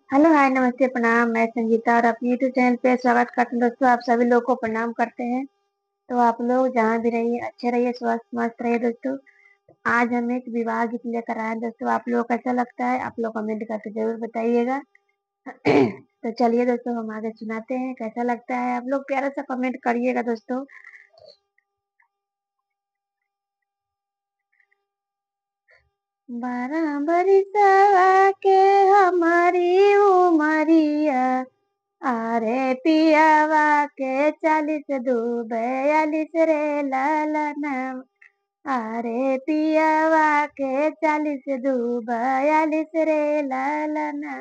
Hello, हाय, नमस्ते, प्रणाम। मैं संगीता और अपने यूट्यूब चैनल पे स्वागत करती हूँ। दोस्तों, आप सभी लोग को प्रणाम करते हैं। तो आप लोग जहाँ भी रहिए, अच्छे रहिए, स्वस्थ मस्त रहिए। दोस्तों, आज हम एक विवाह गीत लेकर आए हैं। दोस्तों, आप लोग को कैसा लगता है, आप लोग कमेंट करके जरूर बताइएगा। तो चलिए दोस्तों, हम आगे सुनाते हैं। कैसा लगता है, आप लोग प्यारा सा कमेंट करिएगा दोस्तों। बारह बरिसवा के हमारी उमरिया, अरे पियावा के 40 दू 42 रे लालना। अरे पियावा के 40 दू 42 रे लालना।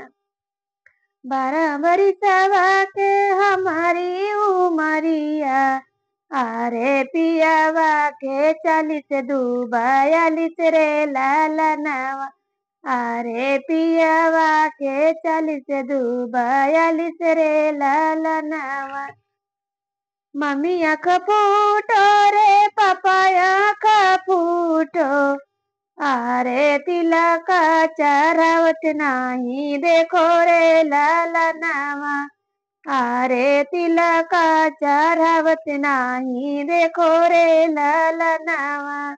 12 बरिसवा के हमारी उमरिया, अरे पियावा के 40 दू 42 रे लालना। अरे पियावा के 40 दू 42 रे लालनावा। मम्मी आँख फूटो रे पापा आँख फूटो, अरे तिलक चढ़ावत नाही देखो रे लालनावा। अरे तिलक चढ़ावत नाही देखो रे लालनावा।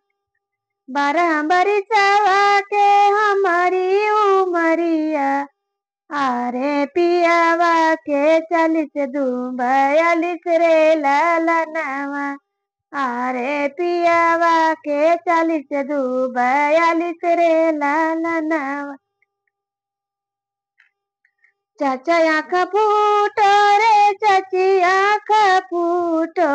12 बरिसवा के हमारी उमरिया, अरे पियावा के 40 दू 42 रे लालनावा। अरे पियावा के 40 दू 42 रे लालनावा। चाचा आँख फूटो रे चाची आँख फूटो,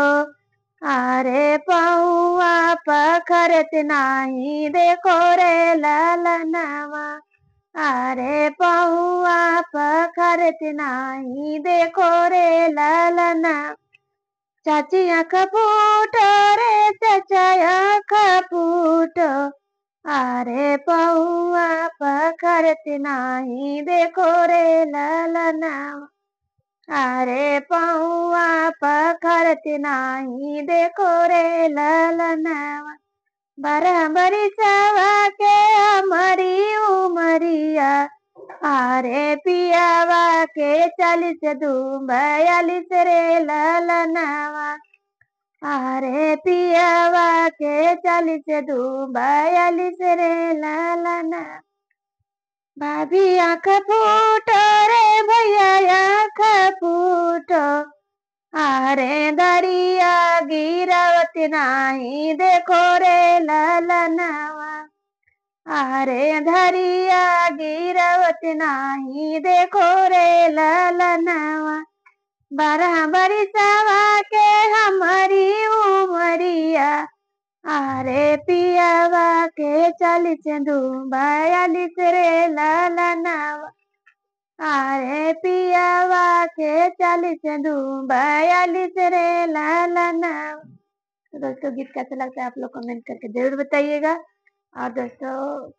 अरे पौआ पखरत नाही देखो रे लालनावा। अरे पौआ पखरत नाही देखो रे लालना। चाची आँख फूटो रे चाचा आँख फूटो, अरे पौआ पखरत नाही देखो रे लालना। अरे पौआ पखरत नाही देखो रे लालना। 12 बरिसवा के हमारी उमरिया, अरे पियावा के 40 दू 42 रे लालनावा। अरे पियावा के 40 दू 42 रे लालना। भाभी आँख फूटो रे भैया आँख फूटो, अरे दरिया गिरावत नाही देखो रे लालनावा। अरे धरिया गिरावत नाही देखो रे लालनावा। 12 बरिसवा के हमारी उमरिया, अरे पियावा के 40 दू 42 रे लालनावा। अरे पियावा के 40 दू 42 रे लालनावा। तो दोस्तों, गीत कैसा लगता है, आप लोग कमेंट करके जरूर बताइएगा। और दोस्तों,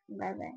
बाय बाय।